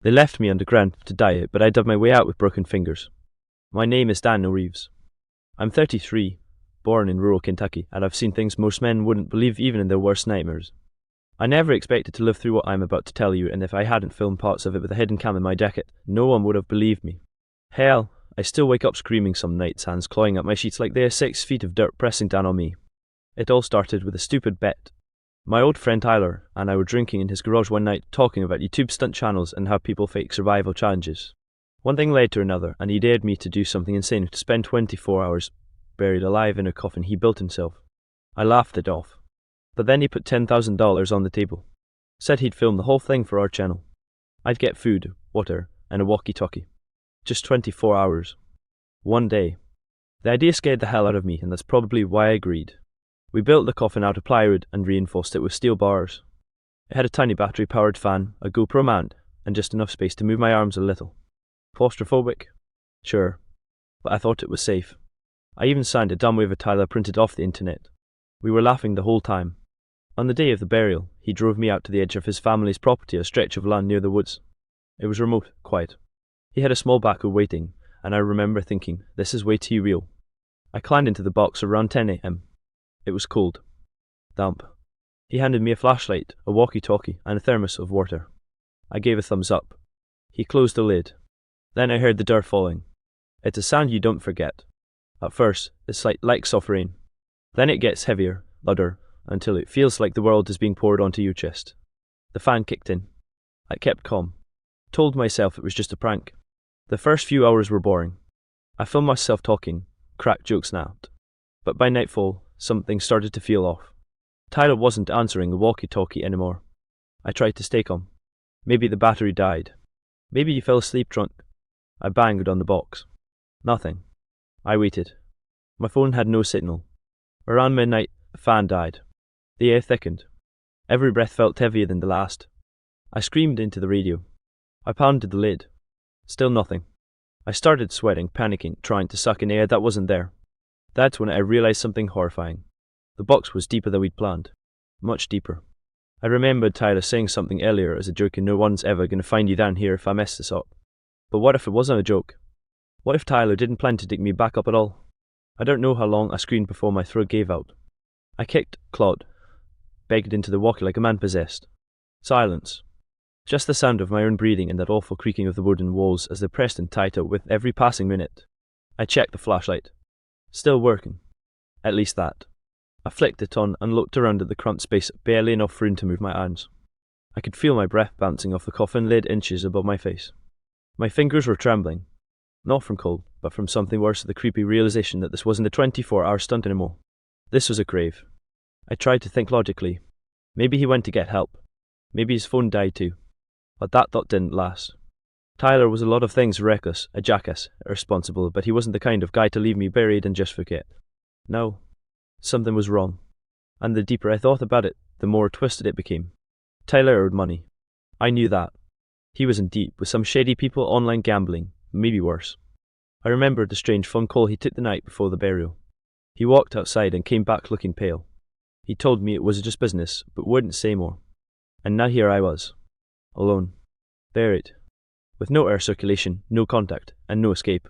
They left me underground to die, but I dug my way out with broken fingers. My name is Daniel Reeves. I'm 33, born in rural Kentucky, and I've seen things most men wouldn't believe even in their worst nightmares. I never expected to live through what I'm about to tell you, and if I hadn't filmed parts of it with a hidden cam in my jacket, no one would have believed me. Hell, I still wake up screaming some nights, hands clawing at my sheets like they are 6 feet of dirt pressing down on me. It all started with a stupid bet. My old friend Tyler and I were drinking in his garage one night, talking about YouTube stunt channels and how people fake survival challenges. One thing led to another, and he dared me to do something insane, to spend 24 hours buried alive in a coffin he built himself. I laughed it off. But then he put $10,000 on the table. Said he'd film the whole thing for our channel. I'd get food, water, and a walkie-talkie. Just 24 hours. One day. The idea scared the hell out of me, and that's probably why I agreed. We built the coffin out of plywood and reinforced it with steel bars. It had a tiny battery-powered fan, a GoPro mount, and just enough space to move my arms a little. Claustrophobic? Sure. But I thought it was safe. I even signed a dumb waiver Tyler printed off the internet. We were laughing the whole time. On the day of the burial, he drove me out to the edge of his family's property, a stretch of land near the woods. It was remote, quiet. He had a small backhoe waiting, and I remember thinking, this is way too real. I climbed into the box around 10 a.m. It was cold. Damp. He handed me a flashlight, a walkie-talkie, and a thermos of water. I gave a thumbs up. He closed the lid. Then I heard the dirt falling. It's a sound you don't forget. At first, it's like soft rain. Then it gets heavier, louder, until it feels like the world is being poured onto your chest. The fan kicked in. I kept calm. Told myself it was just a prank. The first few hours were boring. I filmed myself talking, cracked jokes out. But by nightfall, something started to feel off. Tyler wasn't answering the walkie-talkie anymore. I tried to stay calm. Maybe the battery died. Maybe he fell asleep drunk. I banged on the box. Nothing. I waited. My phone had no signal. Around midnight, the fan died. The air thickened. Every breath felt heavier than the last. I screamed into the radio. I pounded the lid. Still nothing. I started sweating, panicking, trying to suck in air that wasn't there. That's when I realized something horrifying. The box was deeper than we'd planned. Much deeper. I remembered Tyler saying something earlier as a joke, and no one's ever going to find you down here if I mess this up. But what if it wasn't a joke? What if Tyler didn't plan to dig me back up at all? I don't know how long I screamed before my throat gave out. I kicked, clawed, begged into the walkie like a man possessed. Silence. Just the sound of my own breathing and that awful creaking of the wooden walls as they pressed in tighter with every passing minute. I checked the flashlight. Still working. At least that. I flicked it on and looked around at the cramped space, barely enough room to move my arms. I could feel my breath bouncing off the coffin lid inches above my face. My fingers were trembling. Not from cold, but from something worse, the creepy realization that this wasn't a 24-hour stunt anymore. This was a grave. I tried to think logically. Maybe he went to get help. Maybe his phone died too. But that thought didn't last. Tyler was a lot of things: reckless, a jackass, irresponsible, but he wasn't the kind of guy to leave me buried and just forget. No. Something was wrong. And the deeper I thought about it, the more twisted it became. Tyler owed money. I knew that. He was in deep with some shady people, online gambling, maybe worse. I remembered the strange phone call he took the night before the burial. He walked outside and came back looking pale. He told me it was just business, but wouldn't say more. And now here I was. Alone. Buried. With no air circulation, no contact, and no escape.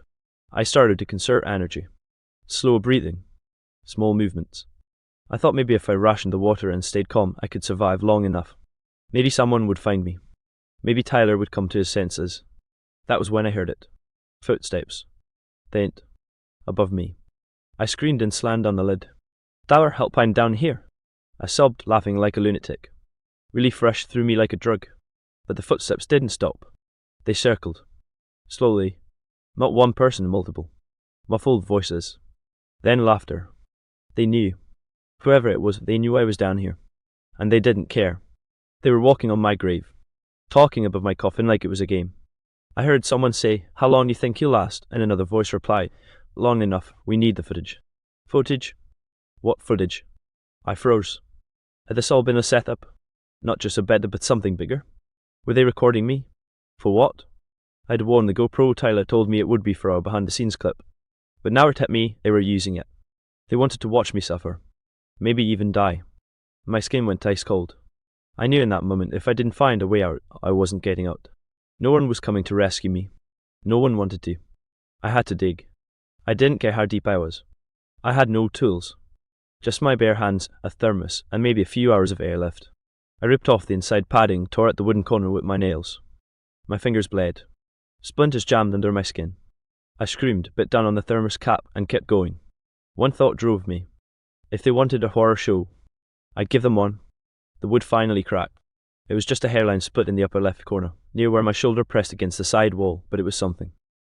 I started to conserve energy. Slow breathing. Small movements. I thought maybe if I rationed the water and stayed calm, I could survive long enough. Maybe someone would find me. Maybe Tyler would come to his senses. That was when I heard it. Footsteps. Faint. Above me. I screamed and slammed on the lid. Tyler, help, I'm down here. I sobbed, laughing like a lunatic. Relief rushed through me like a drug. But the footsteps didn't stop. They circled. Slowly. Not one person, multiple. Muffled voices. Then laughter. They knew. Whoever it was, they knew I was down here. And they didn't care. They were walking on my grave. Talking above my coffin like it was a game. I heard someone say, "How long do you think you'll last?" And another voice reply, "Long enough, we need the footage." Footage? What footage? I froze. Had this all been a setup? Not just a bed, but something bigger? Were they recording me? For what? I'd worn the GoPro. Tyler told me it would be for our behind-the-scenes clip. But now it hit me, they were using it. They wanted to watch me suffer. Maybe even die. My skin went ice cold. I knew in that moment if I didn't find a way out, I wasn't getting out. No one was coming to rescue me. No one wanted to. I had to dig. I didn't care how deep I was. I had no tools. Just my bare hands, a thermos, and maybe a few hours of airlift. I ripped off the inside padding, tore at the wooden corner with my nails. My fingers bled. Splinters jammed under my skin. I screamed, bit down on the thermos cap, and kept going. One thought drove me. If they wanted a horror show, I'd give them one. The wood finally cracked. It was just a hairline split in the upper left corner, near where my shoulder pressed against the side wall, but it was something.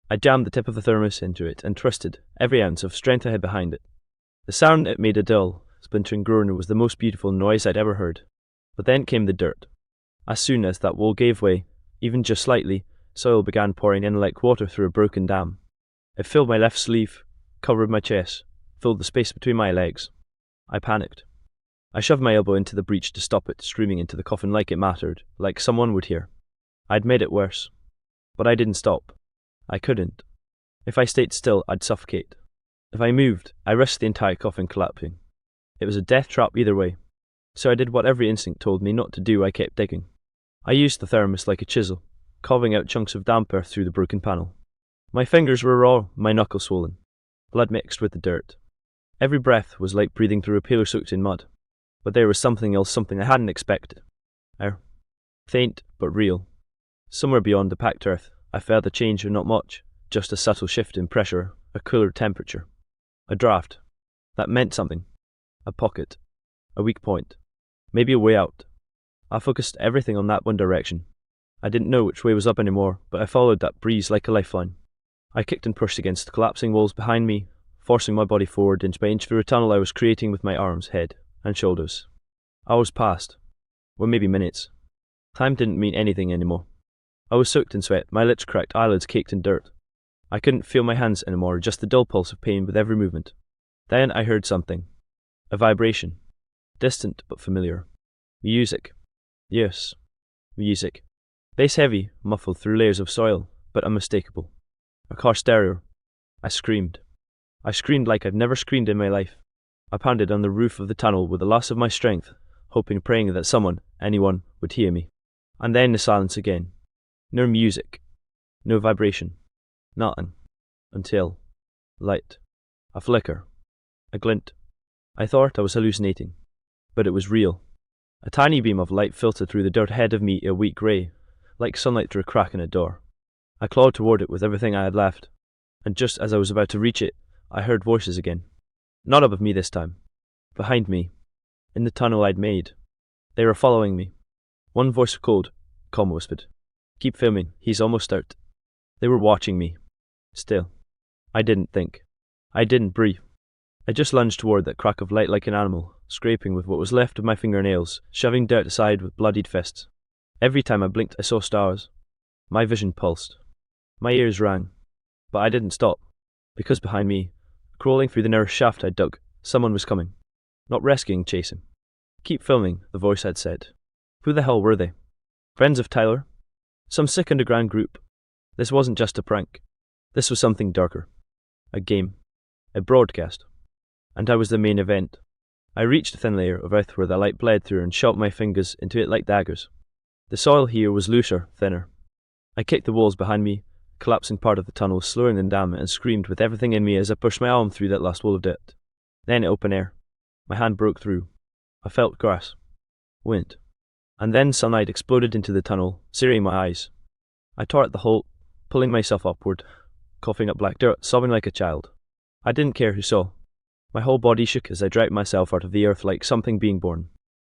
I jammed the tip of the thermos into it and twisted, every ounce of strength I had behind it. The sound it made, a dull, splintering groan, was the most beautiful noise I'd ever heard. But then came the dirt. As soon as that wall gave way, even just slightly, soil began pouring in like water through a broken dam. It filled my left sleeve, covered my chest, filled the space between my legs. I panicked. I shoved my elbow into the breach to stop it screaming into the coffin like it mattered, like someone would hear. I'd made it worse. But I didn't stop. I couldn't. If I stayed still, I'd suffocate. If I moved, I risked the entire coffin collapsing. It was a death trap either way. So I did what every instinct told me not to do. I kept digging. I used the thermos like a chisel, carving out chunks of damp earth through the broken panel. My fingers were raw, my knuckles swollen. Blood mixed with the dirt. Every breath was like breathing through a pillow soaked in mud. But there was something else, something I hadn't expected. Faint, but real. Somewhere beyond the packed earth, I felt a change, or not much, just a subtle shift in pressure, a cooler temperature. A draft. That meant something. A pocket. A weak point. Maybe a way out. I focused everything on that one direction. I didn't know which way was up anymore, but I followed that breeze like a lifeline. I kicked and pushed against the collapsing walls behind me, forcing my body forward inch by inch through a tunnel I was creating with my arms, head, and shoulders. Hours passed. Or maybe minutes. Time didn't mean anything anymore. I was soaked in sweat, my lips cracked, eyelids caked in dirt. I couldn't feel my hands anymore, just the dull pulse of pain with every movement. Then I heard something. A vibration. Distant but familiar. Music. Yes. Music. Bass heavy, muffled through layers of soil, but unmistakable. A car stereo. I screamed. I screamed like I'd never screamed in my life. I pounded on the roof of the tunnel with the loss of my strength, hoping, praying that someone, anyone, would hear me. And then the silence again. No music. No vibration. Nothing. Until. Light. A flicker. A glint. I thought I was hallucinating. But it was real. A tiny beam of light filtered through the dirt ahead of me, a weak grey, like sunlight through a crack in a door. I clawed toward it with everything I had left, and just as I was about to reach it, I heard voices again. Not above me this time. Behind me. In the tunnel I'd made. They were following me. One voice called, calm whispered. Keep filming, he's almost out. They were watching me. Still. I didn't think. I didn't breathe. I just lunged toward that crack of light like an animal, scraping with what was left of my fingernails, shoving dirt aside with bloodied fists. Every time I blinked I saw stars. My vision pulsed. My ears rang. But I didn't stop, because behind me, crawling through the narrow shaft I dug, someone was coming. Not rescuing, chasing. Keep filming, the voice had said. Who the hell were they? Friends of Tyler? Some sick underground group? This wasn't just a prank. This was something darker. A game. A broadcast. And I was the main event. I reached a thin layer of earth where the light bled through and shot my fingers into it like daggers. The soil here was looser, thinner. I kicked the walls behind me, collapsing part of the tunnel, slowing them down, and screamed with everything in me as I pushed my arm through that last wall of dirt. Then open air. My hand broke through. I felt grass. Wind. And then sunlight exploded into the tunnel, searing my eyes. I tore at the hole, pulling myself upward, coughing up black dirt, sobbing like a child. I didn't care who saw. My whole body shook as I dragged myself out of the earth like something being born.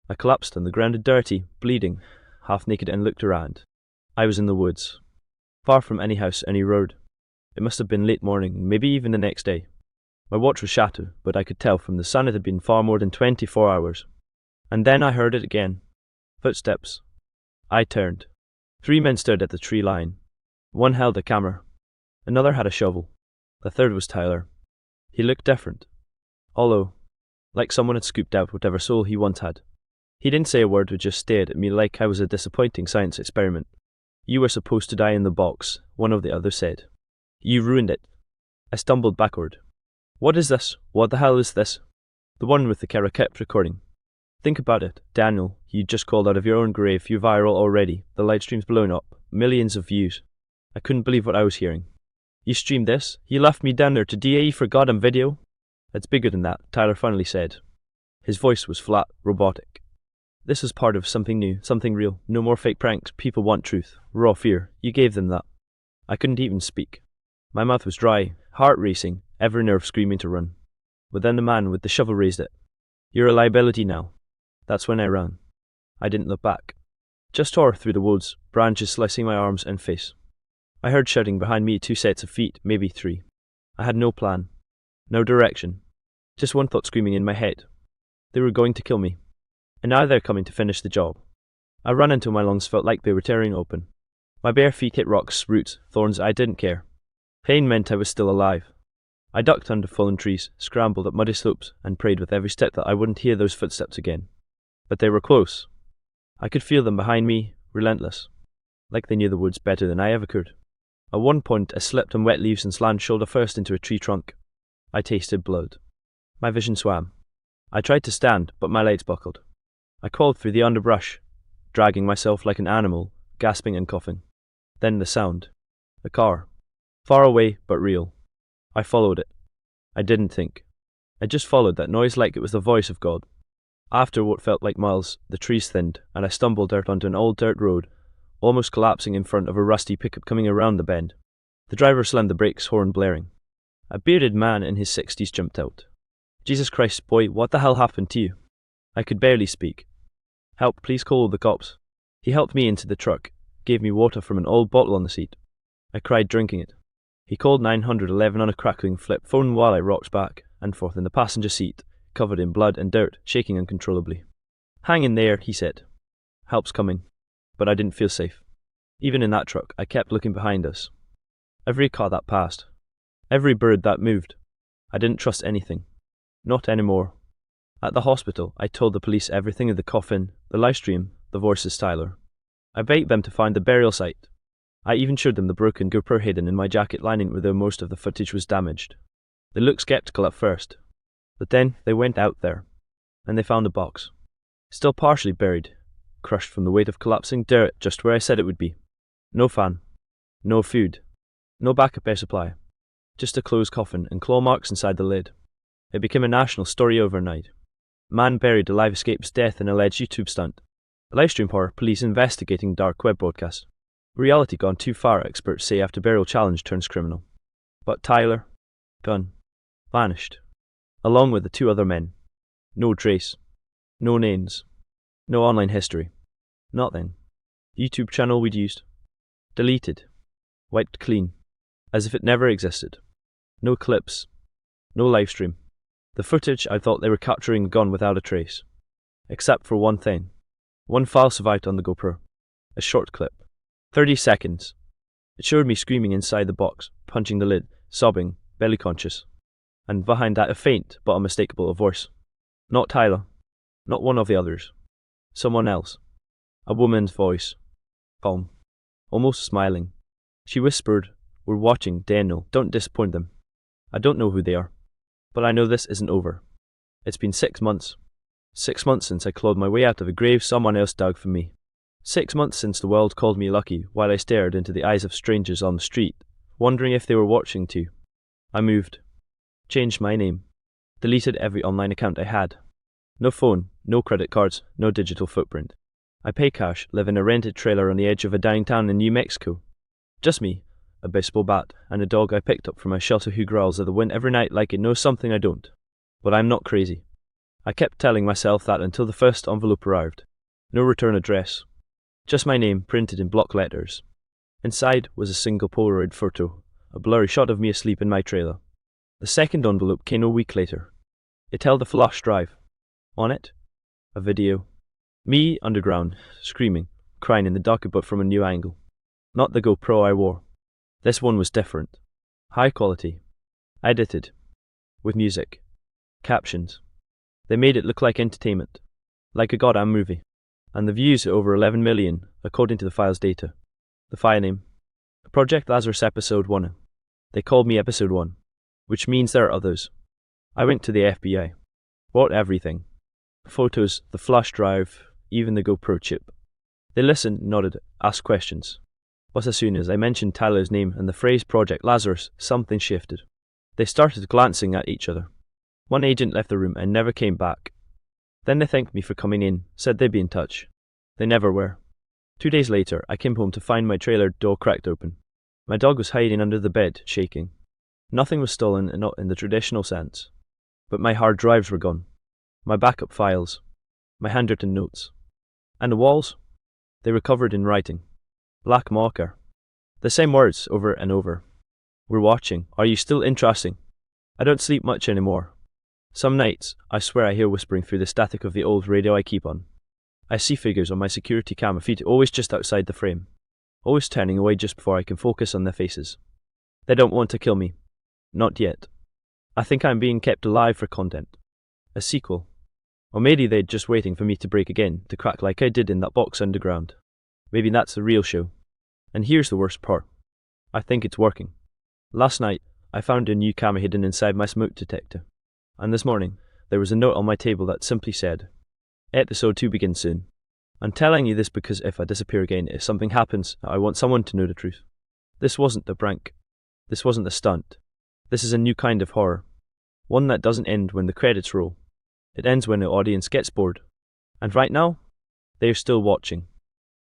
I collapsed on the ground, dirty, bleeding, half naked, and looked around. I was in the woods. Far from any house, any road. It must have been late morning, maybe even the next day. My watch was shattered, but I could tell from the sun it had been far more than 24 hours. And then I heard it again. Footsteps. I turned. 3 men stood at the tree line. One held a camera. Another had a shovel. The third was Tyler. He looked different. Although, like someone had scooped out whatever soul he once had. He didn't say a word, but just stared at me like I was a disappointing science experiment. You were supposed to die in the box, one of the others said. You ruined it. I stumbled backward. What is this? What the hell is this? The one with the camera kept recording. Think about it, Daniel. You just crawled out of your own grave, you're viral already. The live stream's blown up. millions of views. I couldn't believe what I was hearing. You streamed this? You left me down there to DAE for goddamn video? It's bigger than that, Tyler finally said. His voice was flat, robotic. This was part of something new, something real. No more fake pranks. People want truth. Raw fear. You gave them that. I couldn't even speak. My mouth was dry, heart racing, every nerve screaming to run. But then the man with the shovel raised it. You're a liability now. That's when I ran. I didn't look back. Just tore through the woods, branches slicing my arms and face. I heard shouting behind me 2 sets of feet, maybe 3. I had no plan. No direction. Just one thought screaming in my head. They were going to kill me. And now they're coming to finish the job. I ran until my lungs felt like they were tearing open. My bare feet hit rocks, roots, thorns. I didn't care. Pain meant I was still alive. I ducked under fallen trees, scrambled up muddy slopes, and prayed with every step that I wouldn't hear those footsteps again. But they were close. I could feel them behind me, relentless. Like they knew the woods better than I ever could. At one point I slipped on wet leaves and slammed shoulder first into a tree trunk. I tasted blood. My vision swam. I tried to stand, but my legs buckled. I crawled through the underbrush, dragging myself like an animal, gasping and coughing. Then the sound. A car. Far away, but real. I followed it. I didn't think. I just followed that noise like it was the voice of God. After what felt like miles, the trees thinned, and I stumbled out onto an old dirt road, almost collapsing in front of a rusty pickup coming around the bend. The driver slammed the brakes, horn blaring. A bearded man in his 60s jumped out. Jesus Christ, boy, what the hell happened to you? I could barely speak. Help, please call the cops. He helped me into the truck, gave me water from an old bottle on the seat. I cried, drinking it. He called 911 on a crackling flip phone while I rocked back and forth in the passenger seat, covered in blood and dirt, shaking uncontrollably. Hang in there, he said. Help's coming. But I didn't feel safe. Even in that truck, I kept looking behind us. Every car that passed. Every bird that moved. I didn't trust anything. Not anymore. At the hospital, I told the police everything of the coffin, the live stream, the voices Tyler. I begged them to find the burial site. I even showed them the broken GoPro hidden in my jacket lining where most of the footage was damaged. They looked skeptical at first, but then they went out there, and they found a box. Still partially buried, crushed from the weight of collapsing dirt just where I said it would be. No fan. No food. No backup air supply. Just a closed coffin and claw marks inside the lid. It became a national story overnight. Man buried alive escapes death in alleged YouTube stunt. Livestream horror, police investigating dark web broadcast. Reality gone too far, experts say after burial challenge turns criminal. But Tyler, gone, vanished, along with the 2 other men. No trace. No names. No online history. Nothing. YouTube channel we'd used. Deleted. Wiped clean. As if it never existed. No clips. No livestream. The footage I thought they were capturing gone without a trace. Except for one thing. One file survived on the GoPro. A short clip. 30 seconds. It showed me screaming inside the box, punching the lid, sobbing, barely conscious. And behind that a faint but unmistakable voice. Not Tyler. Not one of the others. Someone else. A woman's voice. Calm. Almost smiling. She whispered, "We're watching, Daniel. Don't disappoint them. I don't know who they are. But I know this isn't over. It's been 6 months. 6 months since I clawed my way out of a grave someone else dug for me. 6 months since the world called me lucky while I stared into the eyes of strangers on the street, wondering if they were watching too. I moved. Changed my name. Deleted every online account I had. No phone, no credit cards, no digital footprint. I pay cash, live in a rented trailer on the edge of a dying town in New Mexico. Just me, a baseball bat, and a dog I picked up from my shelter who growls at the wind every night like it knows something I don't. But I'm not crazy. I kept telling myself that until the first envelope arrived. No return address. Just my name printed in block letters. Inside was a single Polaroid photo, a blurry shot of me asleep in my trailer. The second envelope came a week later. It held a flash drive. On it, a video. Me underground, screaming, crying in the dark but from a new angle. Not the GoPro I wore. This one was different. High quality. Edited. With music. Captions. They made it look like entertainment. Like a goddamn movie. And the views are over 11 million, according to the file's data. The file name. Project Lazarus Episode 1. They called me Episode 1, which means there are others. I went to the FBI. Bought everything. Photos, the flash drive, even the GoPro chip. They listened, nodded, asked questions. But as soon as I mentioned Tyler's name and the phrase Project Lazarus, something shifted. They started glancing at each other. One agent left the room and never came back. Then they thanked me for coming in, said they'd be in touch. They never were. 2 days later, I came home to find my trailer door cracked open. My dog was hiding under the bed, shaking. Nothing was stolen, not in the traditional sense. But my hard drives were gone. My backup files. My handwritten notes. And the walls? They were covered in writing. Black marker. The same words over and over. We're watching. Are you still interesting? I don't sleep much anymore. Some nights, I swear I hear whispering through the static of the old radio I keep on. I see figures on my security camera feed always just outside the frame. Always turning away just before I can focus on their faces. They don't want to kill me. Not yet. I think I'm being kept alive for content. A sequel. Or maybe they're just waiting for me to break again, to crack like I did in that box underground. Maybe that's the real show. And here's the worst part. I think it's working. Last night, I found a new camera hidden inside my smoke detector. And this morning, there was a note on my table that simply said, Episode 2 begins soon. I'm telling you this because if I disappear again, if something happens, I want someone to know the truth. This wasn't a prank. This wasn't a stunt. This is a new kind of horror. One that doesn't end when the credits roll. It ends when the audience gets bored. And right now, they're still watching.